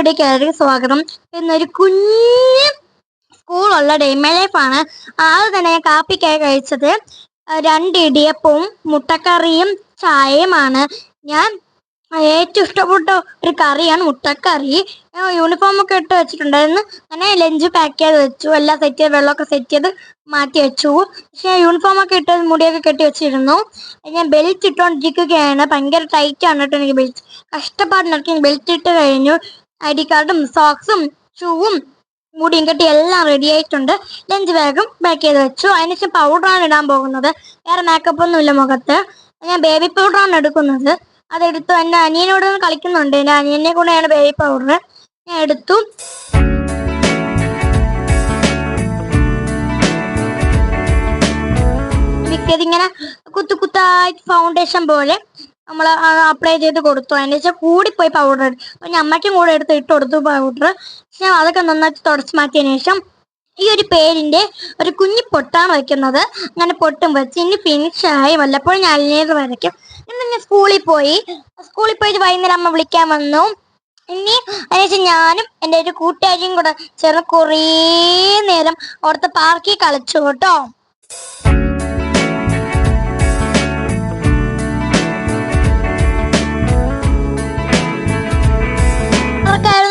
വീഡിയോയിലേക്ക് സ്വാഗതം. ഇന്നൊരു കുഞ്ഞ് സ്കൂളുള്ള ഡേ മൈ ലൈഫാണ്. ആദ്യം തന്നെ ഞാൻ കാപ്പിക്കായി കഴിച്ചത് 2 ഇടിയപ്പവും മുട്ടക്കറിയും ചായയുമാണ്. ഞാൻ ഏറ്റവും ഇഷ്ടപ്പെട്ട ഒരു കറിയാണ് മുട്ടക്കറി. ഞാൻ യൂണിഫോം ഒക്കെ ഇട്ട് വെച്ചിട്ടുണ്ടായിരുന്നു. അങ്ങനെ ലഞ്ച് പാക്ക് ചെയ്ത് വെച്ചു, എല്ലാം സെറ്റ് ചെയ്ത് വെള്ളമൊക്കെ സെറ്റ് ചെയ്ത് മാറ്റി വെച്ചു. പക്ഷെ യൂണിഫോം ഒക്കെ ഇട്ട് മുടിയൊക്കെ കെട്ടി വെച്ചിരുന്നു. ഞാൻ ബെൽറ്റ് ഇട്ടുകൊണ്ടിരിക്കുകയാണ്. ഭയങ്കര ടൈറ്റ് ആണ് കേട്ടോ. എനിക്ക് ബെൽറ്റ് കഷ്ടപ്പാടിനൊക്കെ ബെൽറ്റ് ഇട്ട് കഴിഞ്ഞു. ID കാർഡും സോക്സും ഷൂവും മുടിയും കെട്ടി എല്ലാം റെഡി ആയിട്ടുണ്ട്. ലഞ്ച് ബാഗും പാക്ക് ചെയ്ത് വെച്ചു. അതിനുശേഷം പൗഡറാണ് ഇടാൻ പോകുന്നത്. വേറെ മേക്കപ്പ് ഒന്നും ഇല്ല മുഖത്ത്. ഞാൻ ബേബി പൗഡറാണ് എടുക്കുന്നത്. അതെടുത്തു. എൻ്റെ അനിയനോട് കളിക്കുന്നുണ്ട്. എൻ്റെ അനിയനെ കൂടെയാണ് ബേബി പൗഡർ. ഞാൻ എടുത്തു. മിക്കതിങ്ങനെ കുത്തായിട്ട് ഫൗണ്ടേഷൻ പോലെ നമ്മൾ അപ്ലൈ ചെയ്ത് കൊടുത്തു. അതിന് ശേഷം കൂടിപ്പോയി പൗഡർ. അപ്പം ഞാൻ അമ്മയ്ക്കും കൂടെ എടുത്ത് ഇട്ട് കൊടുത്തു പൗഡർ. പക്ഷെ അതൊക്കെ നന്നായിട്ട് തുടച്ച് മാറ്റിയതിന് ശേഷം ഈ ഒരു പേരിൻ്റെ ഒരു കുഞ്ഞി പൊട്ടാണ് വയ്ക്കുന്നത്. അങ്ങനെ പൊട്ടും വെച്ച് ഇനി ഫിനിഷായി. വല്ലപ്പോഴും ഞാൻ അലിനേത് വരയ്ക്കും. ഇന്ന് ഞാൻ സ്കൂളിൽ പോയിട്ട് വൈകുന്നേരം അമ്മ വിളിക്കാൻ വന്നു. ഇനി അതിനുശേഷം ഞാനും എൻ്റെ ഒരു കൂട്ടുകാരിയും കൂടെ ചേർന്ന് കുറേ നേരം അവിടുത്തെ പാർക്കിൽ കളിച്ചു കേട്ടോ.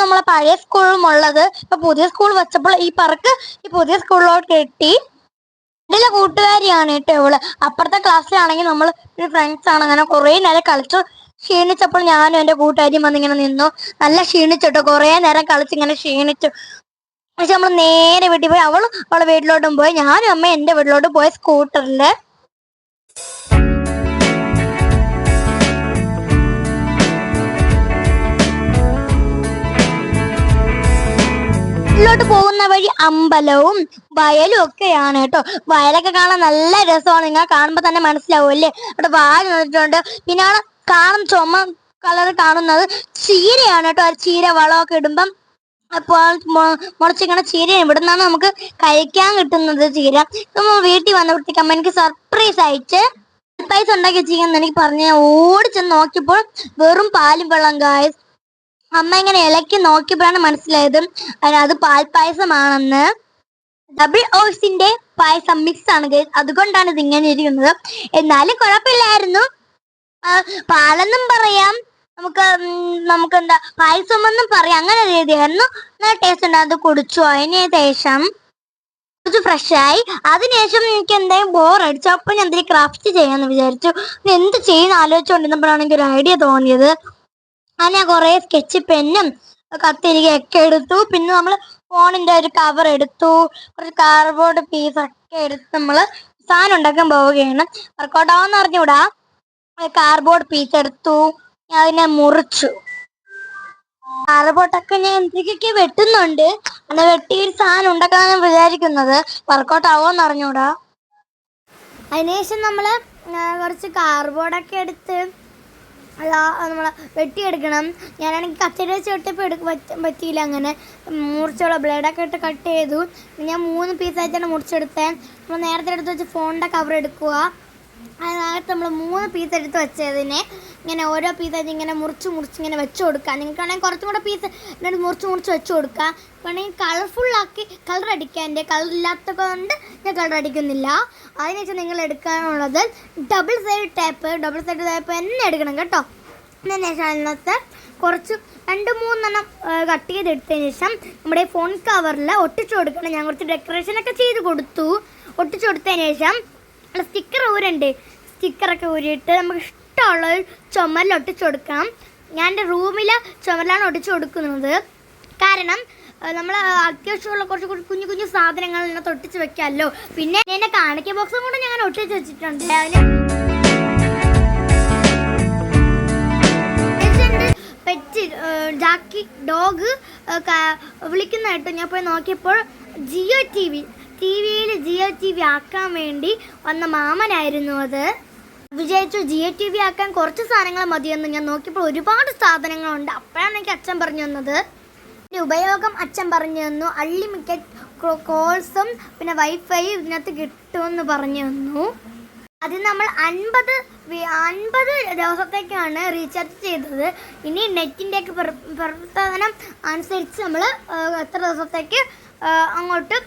നമ്മളെ പഴയ സ്കൂളും ഉള്ളത്. ഇപ്പൊ പുതിയ സ്കൂൾ വെച്ചപ്പോൾ ഈ പുതിയ സ്കൂളിലോട്ട് കിട്ടി. എൻ്റെ കൂട്ടുകാരിയാണ് കേട്ടോ ഇവള്. അപ്പുറത്തെ ക്ലാസ്സിലാണെങ്കിൽ നമ്മൾ ഫ്രണ്ട്സ് ആണ്. അങ്ങനെ കുറേ നേരം കളിച്ചു. ക്ഷീണിച്ചപ്പോൾ ഞാനും എൻ്റെ കൂട്ടുകാരിയും വന്നിങ്ങനെ നിന്നു. നല്ല ക്ഷീണിച്ചിട്ടോ. കുറേ നേരം കളിച്ചിങ്ങനെ ക്ഷീണിച്ചു. പക്ഷെ നമ്മൾ നേരെ വീട്ടിൽ പോയി. അവളെ വീട്ടിലോട്ടും പോയി. ഞാനും അമ്മ എൻ്റെ വീട്ടിലോട്ട് പോയി സ്കൂട്ടറിൽ. ോട്ട് പോകുന്ന വഴി അമ്പലവും വയലും ഒക്കെയാണ് കേട്ടോ. വയലൊക്കെ കാണാൻ നല്ല രസമാണ്. നിങ്ങൾ കാണുമ്പോൾ തന്നെ മനസ്സിലാവും അല്ലേ. അവിടെ വാഴ നിന്നിട്ടുണ്ട്. പിന്നെ ചുമ കളർ കാണുന്നത് ചീരയാണ് കേട്ടോ. ചീര വളമൊക്കെ ഇടുമ്പം മുളച്ചിങ്ങനെ ചീര ഇവിടെ നിന്നാണ് നമുക്ക് കഴിക്കാൻ കിട്ടുന്നത്. ചീര നമ്മൾ വീട്ടിൽ വന്നപ്പോഴത്തേക്ക് അമ്മ എനിക്ക് സർപ്രൈസ് അയച്ച് പൈസ ഉണ്ടാക്കി വെച്ചിരിക്കുന്നത് എനിക്ക് പറഞ്ഞ് ഓടിച്ചെന്ന് നോക്കിയപ്പോൾ വെറും പാലും വെള്ളം ഗായ്സ്. അമ്മ ഇങ്ങനെ ഇലക്കി നോക്കിയപ്പോഴാണ് മനസ്സിലായത് അത് പാൽപ്പായസമാണെന്ന്. ഡബിൾ ഓട്സിന്റെ പായസം മിക്സ് ആണ് ഗൈസ്. അതുകൊണ്ടാണ് ഇത് ഇങ്ങനെ ഇരിക്കുന്നത്. എന്നാലും കുഴപ്പമില്ലായിരുന്നു. പാലെന്നും പറയാം, നമുക്ക് എന്താ പായസം എന്നും പറയാം. അങ്ങനെ രീതിയായിരുന്നു. നല്ല ടേസ്റ്റ് ഉണ്ട്. അത് കുടിച്ചു. അതിന് ശേഷം കുറച്ച് ഫ്രഷായി. അതിനുശേഷം എനിക്ക് എന്തായാലും ബോറടിച്ചു. അപ്പൊ ഞാൻ എന്തെങ്കിലും ക്രാഫ്റ്റ് ചെയ്യാന്ന് വിചാരിച്ചു. എന്ത് ചെയ്യുന്ന ആലോചിച്ചുകൊണ്ടിരുന്നപ്പോഴാണ് എനിക്ക് ഒരു ഐഡിയ തോന്നിയത്. അങ്ങനെ ഞാൻ കുറേ സ്കെച്ച് പെന്നും കത്തിരികയൊക്കെ എടുത്തു. പിന്നെ നമ്മൾ ഫോണിന്റെ ഒരു കവർ എടുത്തു. കുറച്ച് കാർഡ്ബോർഡ് പീസൊക്കെ എടുത്ത് നമ്മൾ സാധനം ഉണ്ടാക്കാൻ പോവുകയാണ്. വർക്കൗട്ടാവെന്ന് അറിഞ്ഞൂടാ. കാർഡ്ബോർഡ് പീസ് എടുത്തു. ഞാൻ അതിനെ മുറിച്ചു. കാർഡ്ബോർഡൊക്കെ ഞാൻ എന്തൊക്കെ വെട്ടുന്നുണ്ട്. അങ്ങനെ വെട്ടി ഒരു സാധനം ഉണ്ടാക്കാനാണ് വിചാരിക്കുന്നത്. വർക്കൗട്ടാവോന്ന് അറിഞ്ഞൂടാ. അതിനുശേഷം നമ്മൾ കുറച്ച് കാർഡ്ബോർഡൊക്കെ എടുത്ത് നമ്മൾ വെട്ടിയെടുക്കണം. ഞാനാണെങ്കിൽ കച്ചടി വെച്ച് വെട്ടിയപ്പോൾ പറ്റിയില്ല. അങ്ങനെ മുറിച്ചുള്ള ബ്ലേഡൊക്കെ ഇട്ട് കട്ട് ചെയ്തു. ഞാൻ 3 പീസായിട്ടാണ് മുറിച്ചെടുത്തത്. നമ്മൾ നേരത്തെ എടുത്ത് വെച്ച് ഫോണിൻ്റെ കവർ എടുക്കുക. അതിനകത്ത് നമ്മൾ 3 പീസ് എടുത്ത് വെച്ചതിനെ ഇങ്ങനെ ഓരോ പീസായിട്ട് ഇങ്ങനെ മുറിച്ച് ഇങ്ങനെ വെച്ച് കൊടുക്കുക. നിങ്ങൾക്കാണെങ്കിൽ കുറച്ചും കൂടെ പീസ് എന്നിട്ട് മുറിച്ച് വെച്ച് കൊടുക്കുക. വേണമെങ്കിൽ കളർഫുള്ളാക്കി കളർ അടിക്കുക. എൻ്റെ കളർ ഇല്ലാത്തത് കൊണ്ട് ഞാൻ കളർ അടിക്കുന്നില്ല. അതിനുശേഷം നിങ്ങൾ എടുക്കാനുള്ളത് ഡബിൾ സൈഡ് ടേപ്പ് തന്നെ എടുക്കണം കേട്ടോ. അതിനുശേഷം അതിനകത്ത് കുറച്ച് 2-3 കട്ട് ചെയ്തെടുത്തതിന് ശേഷം നമ്മുടെ ഫോൺ കവറിൽ ഒട്ടിച്ചു കൊടുക്കണം. ഞാൻ കുറച്ച് ഡെക്കറേഷനൊക്കെ ചെയ്ത് കൊടുത്തു. ഒട്ടിച്ചു കൊടുത്തതിന് ശേഷം സ്റ്റിക്കറൊക്കെ ഊരിയിട്ട് നമുക്ക് ഇഷ്ടമുള്ള ഒരു ചുമരിൽ ഒട്ടിച്ചു കൊടുക്കാം. ഞാൻ എൻ്റെ റൂമിലെ ചുമരിലാണ് ഒട്ടിച്ചു കൊടുക്കുന്നത്. കാരണം നമ്മൾ അത്യാവശ്യമുള്ള കുറച്ച് കുഞ്ഞു സാധനങ്ങൾ ഇതിനകത്ത് ഒട്ടിച്ച് വെക്കാമല്ലോ. പിന്നെ എൻ്റെ കാണിക്ക ബോക്സും കൂടെ ഞാൻ ഒട്ടിച്ച് വെച്ചിട്ടുണ്ട്. പെറ്റ് ജാക്കി ഡോഗ് വിളിക്കുന്നതായിട്ട് ഞാൻ പോയി നോക്കിയപ്പോൾ ജിയോ ടി വി ആക്കാൻ വേണ്ടി വന്ന മാമനായിരുന്നു അത്. വിചാരിച്ചു ജിയോ ടി വി ആക്കാൻ കുറച്ച് സാധനങ്ങൾ മതിയെന്ന്. ഞാൻ നോക്കിയപ്പോൾ ഒരുപാട് സാധനങ്ങളുണ്ട്. അപ്പോഴാണ് എനിക്ക് അച്ഛൻ പറഞ്ഞു തന്നത്. ഉപയോഗം അച്ഛൻ പറഞ്ഞു തന്നു. അൺലിമിറ്റഡ് കോൾസും പിന്നെ വൈഫൈ ഇതിനകത്ത് കിട്ടുമെന്ന് പറഞ്ഞു തന്നു. അത് നമ്മൾ 50 ദിവസത്തേക്കാണ് റീചാർജ് ചെയ്തത്. ഇനി നെറ്റിൻ്റെയൊക്കെ പ്രവർത്തനം അനുസരിച്ച് നമ്മൾ എത്ര ദിവസത്തേക്ക് അങ്ങോട്ട്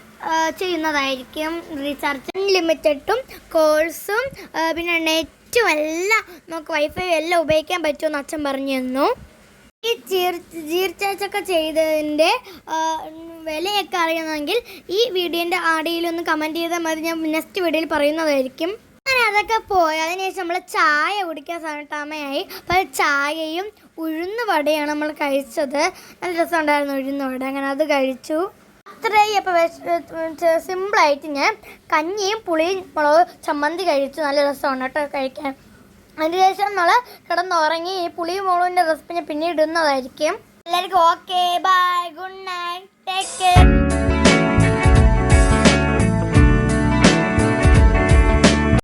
ചെയ്യുന്നതായിരിക്കും റീചാർജ്. അൺലിമിറ്റഡും കോൾസും പിന്നെ നെറ്റും എല്ലാം നമുക്ക് വൈഫൈ എല്ലാം ഉപയോഗിക്കാൻ പറ്റുമെന്ന് അച്ഛൻ പറഞ്ഞു തന്നു. ഈ റീചാർജൊക്കെ ചെയ്തതിൻ്റെ വിലയൊക്കെ അറിയണമെങ്കിൽ ഈ വീഡിയോൻ്റെ അടിയിലൊന്ന് കമൻറ്റ് ചെയ്താൽ മതി. ഞാൻ നെക്സ്റ്റ് വീഡിയോയിൽ പറയുന്നതായിരിക്കും. അങ്ങനെ അതൊക്കെ പോയി അതിനുശേഷം നമ്മൾ ചായ കുടിക്കാൻ സമയമായി. അപ്പോൾ ചായയും ഉഴുന്ന് വടയാണ് നമ്മൾ കഴിച്ചത്. നല്ല രസമുണ്ടായിരുന്നു ഉഴുന്ന് വട. അങ്ങനെ അത് കഴിച്ചു. അത്രയും അപ്പോൾ സിമ്പിളായിട്ട് ഞാൻ കഞ്ഞിയും പുളിയും മുളക് ചമ്മന്തി കഴിച്ചു. നല്ല രസമാണ് കേട്ടോ കഴിക്കാൻ. അതിനുശേഷം നമ്മൾ കിടന്നുറങ്ങി. ഈ പുളിയും മുളകിൻ്റെ റെസിപ്പി ഞാൻ പിന്നീട് ഇടുന്നതായിരിക്കും. എല്ലാവർക്കും ഓക്കെ ബൈ.